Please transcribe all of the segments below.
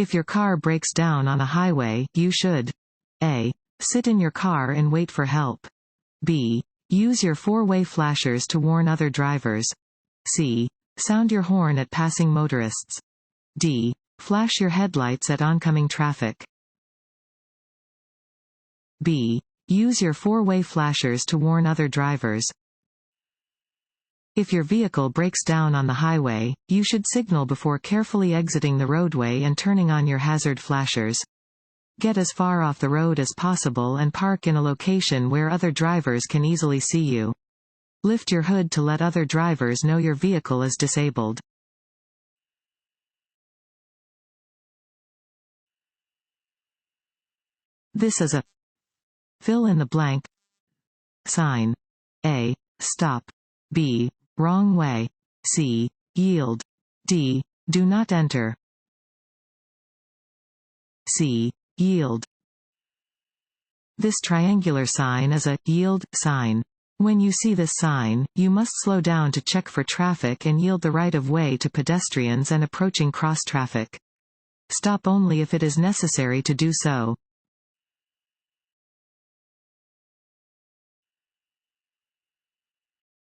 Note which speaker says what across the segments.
Speaker 1: If your car breaks down on a highway, you should A. Sit in your car and wait for help. B. Use your four-way flashers to warn other drivers. C. Sound your horn at passing motorists. D. Flash your headlights at oncoming traffic. B. Use your four-way flashers to warn other drivers. If your vehicle breaks down on the highway, you should signal before carefully exiting the roadway and turning on your hazard flashers. Get as far off the road as possible and park in a location where other drivers can easily see you. Lift your hood to let other drivers know your vehicle is disabled. This is a fill in the blank sign. A. Stop. B. Wrong way. C. Yield. D. Do not enter. C. Yield. This triangular sign is a yield sign. When you see this sign, you must slow down to check for traffic and yield the right of way to pedestrians and approaching cross traffic. Stop only if it is necessary to do so.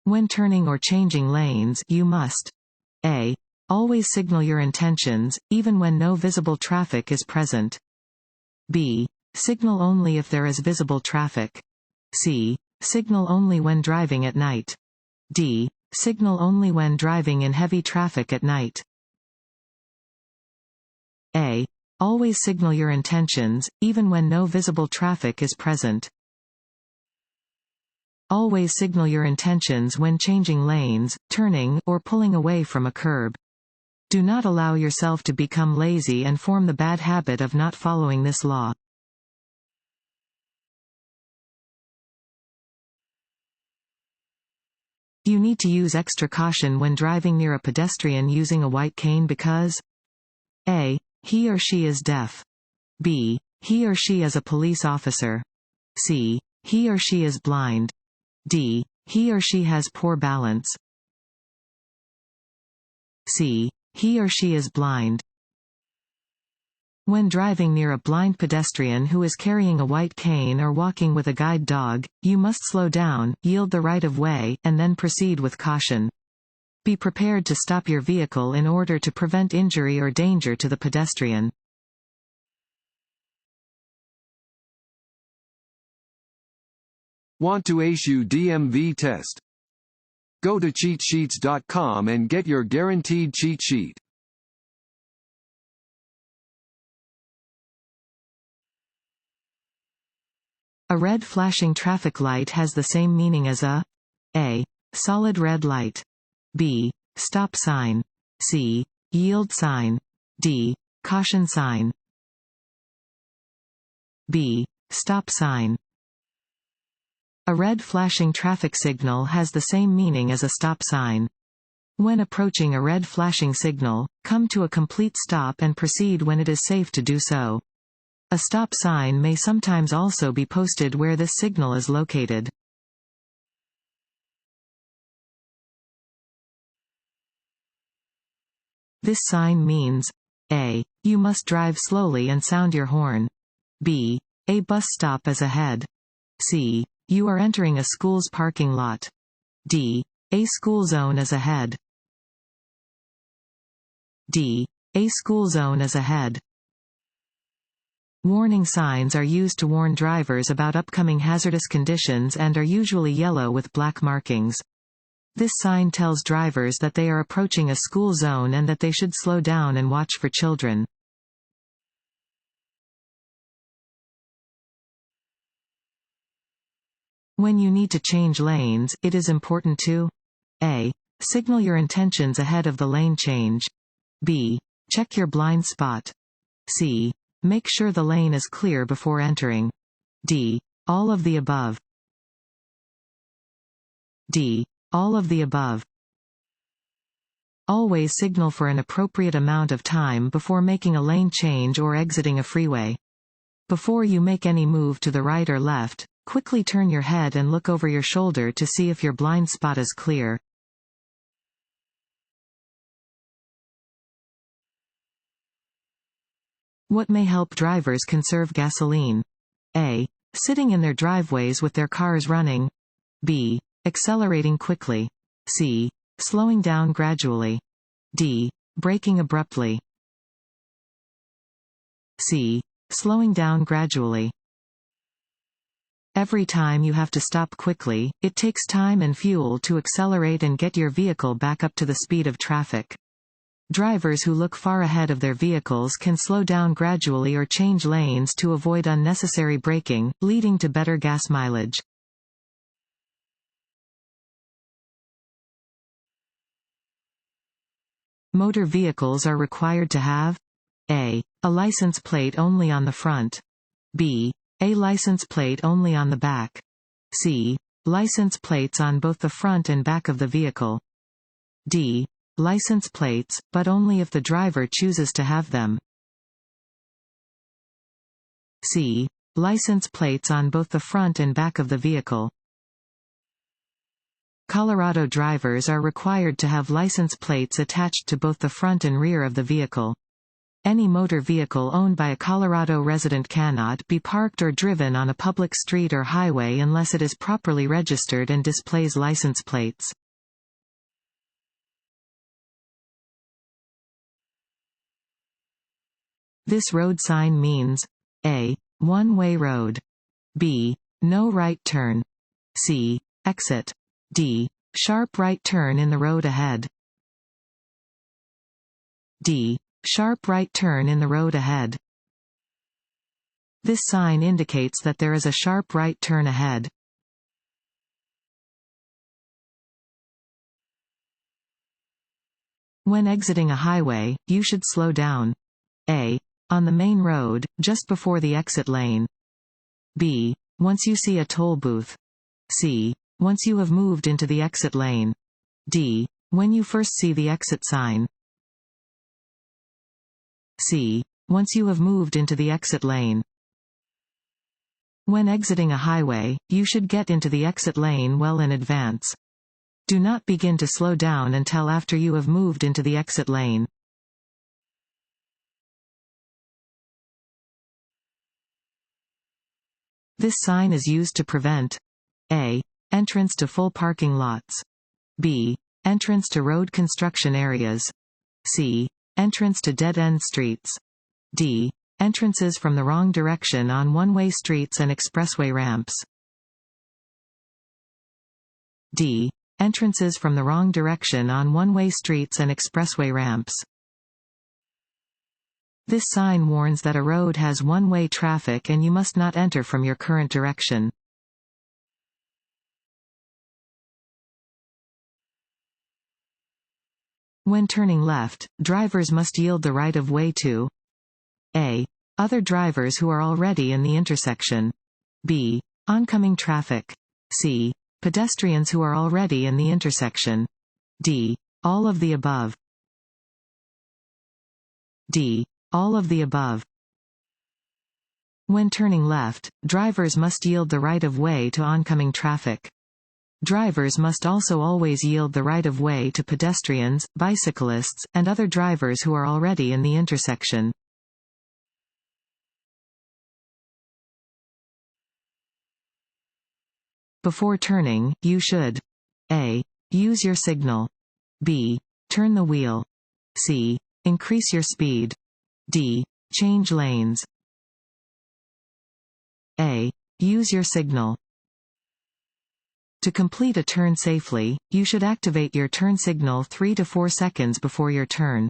Speaker 1: When turning or changing lanes, you must A. Always signal your intentions, even when no visible traffic is present. B. Signal only if there is visible traffic. C. Signal only when driving at night. D. Signal only when driving in heavy traffic at night. A. Always signal your intentions, even when no visible traffic is present. Always signal your intentions when changing lanes, turning, or pulling away from a curb. Do not allow yourself to become lazy and form the bad habit of not following this law. You need to use extra caution when driving near a pedestrian using a white cane because A. He or she is deaf. B. He or she is a police officer. C. He or she is blind. D. He or she has poor balance. C. He or she is blind. When driving near a blind pedestrian who is carrying a white cane or walking with a guide dog, you must slow down, yield the right of way, and then proceed with caution. Be prepared to stop your vehicle in order to prevent injury or danger to the pedestrian.
Speaker 2: Want to ace your DMV test? Go to cheatsheets.com and get your guaranteed cheat sheet.
Speaker 1: A red flashing traffic light has the same meaning as a solid red light. B. Stop sign. C. Yield sign. D. Caution sign. B. Stop sign. A red flashing traffic signal has the same meaning as a stop sign. When approaching a red flashing signal, come to a complete stop and proceed when it is safe to do so. A stop sign may sometimes also be posted where this signal is located. This sign means A. You must drive slowly and sound your horn. B. A bus stop is ahead. C. You are entering a school's parking lot. D. A school zone is ahead. D. A school zone is ahead. Warning signs are used to warn drivers about upcoming hazardous conditions and are usually yellow with black markings. This sign tells drivers that they are approaching a school zone and that they should slow down and watch for children. When you need to change lanes, it is important to A. Signal your intentions ahead of the lane change. B. Check your blind spot. C. Make sure the lane is clear before entering. D. All of the above. D. All of the above. Always signal for an appropriate amount of time before making a lane change or exiting a freeway. Before you make any move to the right or left, quickly turn your head and look over your shoulder to see if your blind spot is clear. What may help drivers conserve gasoline? A. Sitting in their driveways with their cars running. B. Accelerating quickly. C. Slowing down gradually. D. Braking abruptly. C. Slowing down gradually. Every time you have to stop quickly, it takes time and fuel to accelerate and get your vehicle back up to the speed of traffic. Drivers who look far ahead of their vehicles can slow down gradually or change lanes to avoid unnecessary braking, leading to better gas mileage. Motor vehicles are required to have A. A license plate only on the front. B. A license plate only on the back. C. License plates on both the front and back of the vehicle. D. License plates, but only if the driver chooses to have them. C. License plates on both the front and back of the vehicle. Colorado drivers are required to have license plates attached to both the front and rear of the vehicle. Any motor vehicle owned by a Colorado resident cannot be parked or driven on a public street or highway unless it is properly registered and displays license plates. This road sign means A. One-way road. B. No right turn. C. Exit. D. Sharp right turn in the road ahead. D. Sharp right turn in the road ahead. This sign indicates that there is a sharp right turn ahead. When exiting a highway, you should slow down. A. On the main road, just before the exit lane. B. Once you see a toll booth. C. Once you have moved into the exit lane. D. When you first see the exit sign. C. Once you have moved into the exit lane. When exiting a highway, you should get into the exit lane well in advance. Do not begin to slow down until after you have moved into the exit lane. This sign is used to prevent A. Entrance to full parking lots. B. Entrance to road construction areas. C. Entrance to dead-end streets. D. Entrances from the wrong direction on one-way streets and expressway ramps. D. Entrances from the wrong direction on one-way streets and expressway ramps. This sign warns that a road has one-way traffic and you must not enter from your current direction. When turning left, drivers must yield the right-of-way to A. Other drivers who are already in the intersection. B. Oncoming traffic. C. Pedestrians who are already in the intersection. D. All of the above. D. All of the above. When turning left, drivers must yield the right-of-way to oncoming traffic. Drivers must also always yield the right-of-way to pedestrians, bicyclists, and other drivers who are already in the intersection. Before turning, you should A. Use your signal. B. Turn the wheel. C. Increase your speed. D. Change lanes. A. Use your signal. To complete a turn safely, you should activate your turn signal 3 to 4 seconds before your turn.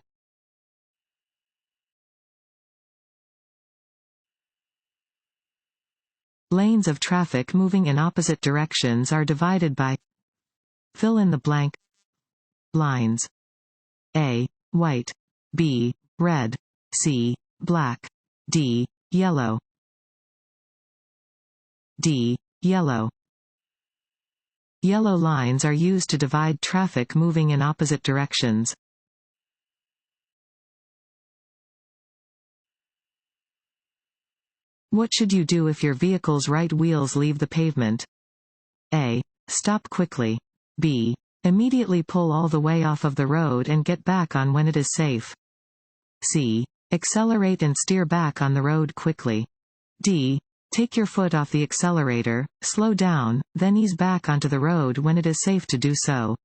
Speaker 1: Lanes of traffic moving in opposite directions are divided by fill in the blank lines. A. White. B. Red. C. Black. D. Yellow. D. Yellow. Yellow lines are used to divide traffic moving in opposite directions. What should you do if your vehicle's right wheels leave the pavement? A. Stop quickly. B. Immediately pull all the way off of the road and get back on when it is safe. C. Accelerate and steer back on the road quickly. D. Take your foot off the accelerator, slow down, then ease back onto the road when it is safe to do so.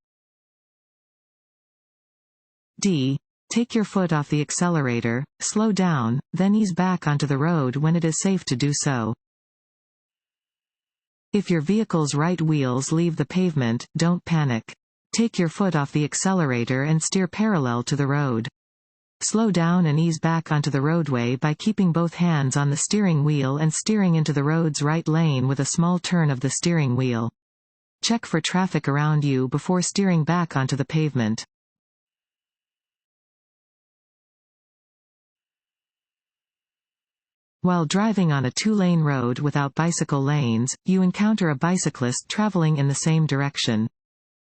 Speaker 1: D. Take your foot off the accelerator, slow down, then ease back onto the road when it is safe to do so. If your vehicle's right wheels leave the pavement, don't panic. Take your foot off the accelerator and steer parallel to the road. Slow down and ease back onto the roadway by keeping both hands on the steering wheel and steering into the road's right lane with a small turn of the steering wheel. Check for traffic around you before steering back onto the pavement. While driving on a two-lane road without bicycle lanes, you encounter a bicyclist traveling in the same direction.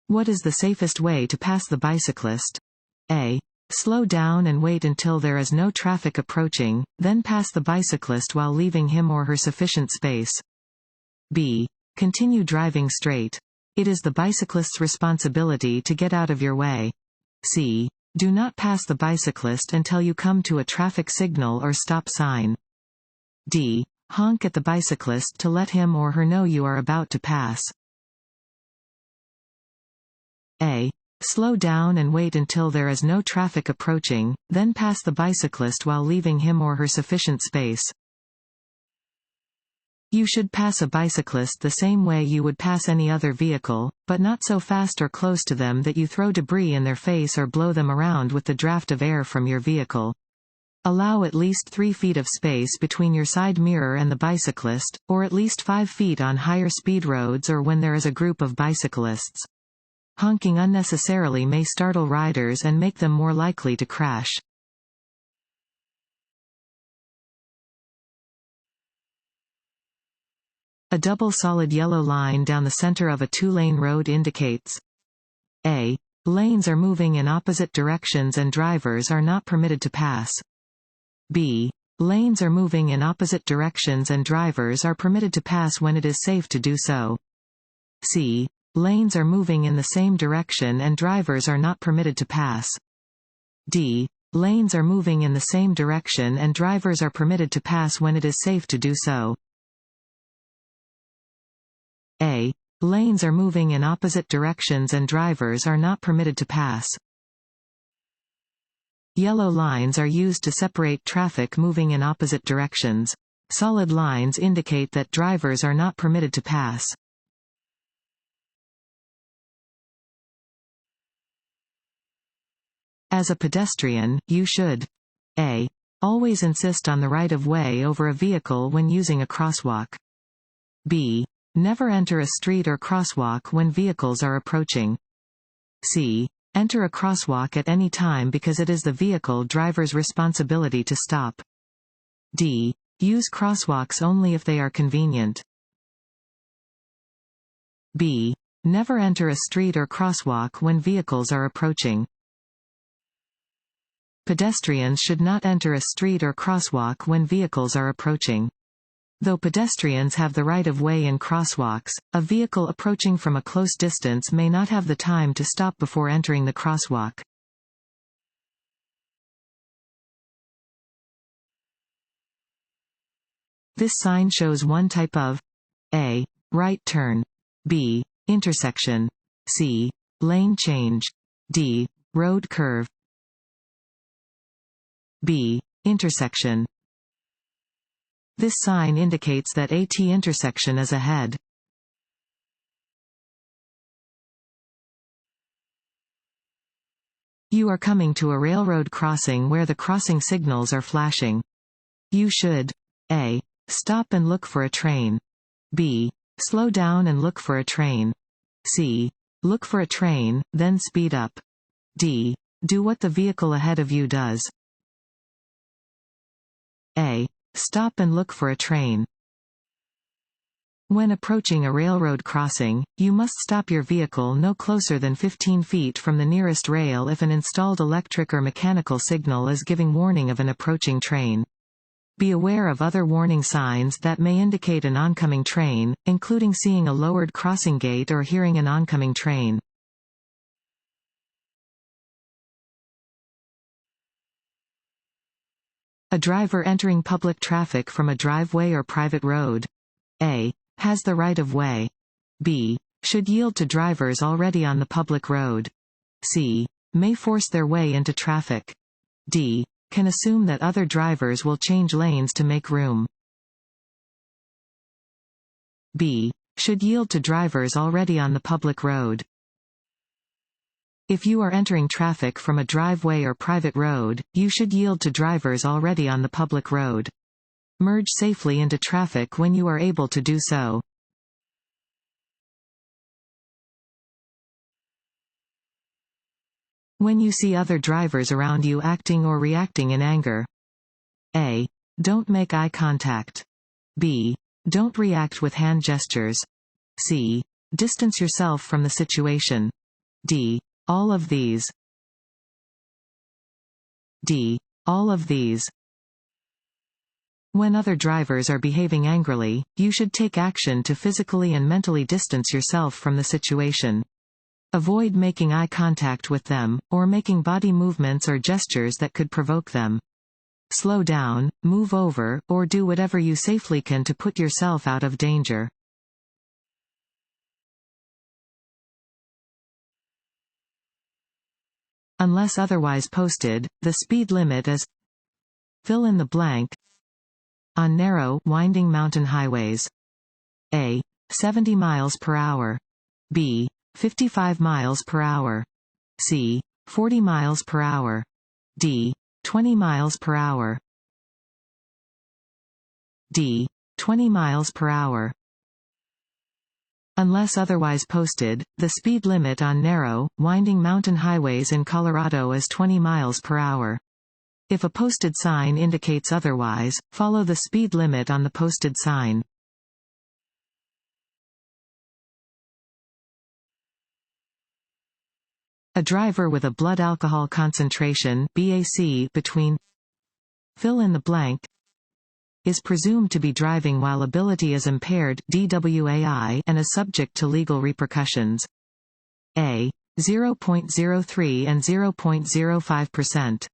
Speaker 1: What is the safest way to pass the bicyclist? A. Slow down and wait until there is no traffic approaching, then pass the bicyclist while leaving him or her sufficient space. B. Continue driving straight. It is the bicyclist's responsibility to get out of your way. C. Do not pass the bicyclist until you come to a traffic signal or stop sign. D. Honk at the bicyclist to let him or her know you are about to pass. A. Slow down and wait until there is no traffic approaching, then pass the bicyclist while leaving him or her sufficient space. You should pass a bicyclist the same way you would pass any other vehicle, but not so fast or close to them that you throw debris in their face or blow them around with the draft of air from your vehicle. Allow at least 3 feet of space between your side mirror and the bicyclist, or at least 5 feet on higher speed roads or when there is a group of bicyclists. Honking unnecessarily may startle riders and make them more likely to crash. A double solid yellow line down the center of a two-lane road indicates A. Lanes are moving in opposite directions and drivers are not permitted to pass. B. Lanes are moving in opposite directions and drivers are permitted to pass when it is safe to do so. C. Lanes are moving in the same direction and drivers are not permitted to pass. D. Lanes are moving in the same direction and drivers are permitted to pass when it is safe to do so. A. Lanes are moving in opposite directions and drivers are not permitted to pass. Yellow lines are used to separate traffic moving in opposite directions. Solid lines indicate that drivers are not permitted to pass. As a pedestrian, you should A. Always insist on the right-of-way over a vehicle when using a crosswalk. B. Never enter a street or crosswalk when vehicles are approaching. C. Enter a crosswalk at any time because it is the vehicle driver's responsibility to stop. D. Use crosswalks only if they are convenient. B. Never enter a street or crosswalk when vehicles are approaching. Pedestrians should not enter a street or crosswalk when vehicles are approaching. Though pedestrians have the right of way in crosswalks, a vehicle approaching from a close distance may not have the time to stop before entering the crosswalk. This sign shows one type of A. Right turn. B. Intersection. C. Lane change. D. Road curve. B. Intersection. This sign indicates that a T-intersection is ahead. You are coming to a railroad crossing where the crossing signals are flashing. You should A. Stop and look for a train. B. Slow down and look for a train. C. Look for a train, then speed up. D. Do what the vehicle ahead of you does. A. Stop and look for a train. When approaching a railroad crossing, you must stop your vehicle no closer than 15 feet from the nearest rail if an installed electric or mechanical signal is giving warning of an approaching train. Be aware of other warning signs that may indicate an oncoming train, including seeing a lowered crossing gate or hearing an oncoming train. A driver entering public traffic from a driveway or private road. A. Has the right of way. B. Should yield to drivers already on the public road. C. May force their way into traffic. D. Can assume that other drivers will change lanes to make room. B. Should yield to drivers already on the public road. If you are entering traffic from a driveway or private road, you should yield to drivers already on the public road. Merge safely into traffic when you are able to do so. When you see other drivers around you acting or reacting in anger. A. Don't make eye contact. B. Don't react with hand gestures. C. Distance yourself from the situation. D. All of these. D. All of these. When other drivers are behaving angrily, you should take action to physically and mentally distance yourself from the situation. Avoid making eye contact with them, or making body movements or gestures that could provoke them. Slow down, move over, or do whatever you safely can to put yourself out of danger. Unless otherwise posted, the speed limit is fill in the blank on narrow, winding mountain highways. A. 70 miles per hour. B. 55 miles per hour. C. 40 miles per hour. D. 20 miles per hour. D. 20 miles per hour. Unless otherwise posted, the speed limit on narrow, winding mountain highways in Colorado is 20 miles per hour. If a posted sign indicates otherwise, follow the speed limit on the posted sign. A driver with a blood alcohol concentration (BAC) between fill in the blank is presumed to be driving while ability is impaired (DWAI) and is subject to legal repercussions. A. 0.03 and 0.05%.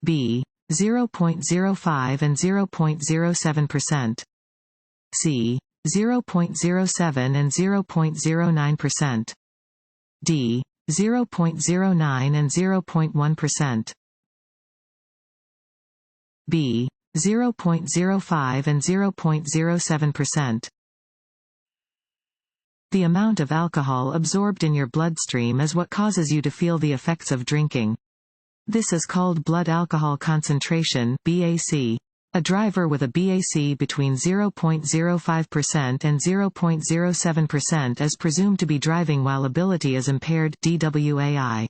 Speaker 1: B. 0.05 and 0.07%. C. 0.07 and 0.09%. D. 0.09 and 0.1%. B. 0.05 and 0.07%. The amount of alcohol absorbed in your bloodstream is what causes you to feel the effects of drinking. This is called blood alcohol concentration (BAC). A driver with a BAC between 0.05% and 0.07% is presumed to be driving while ability is impaired (DWAI).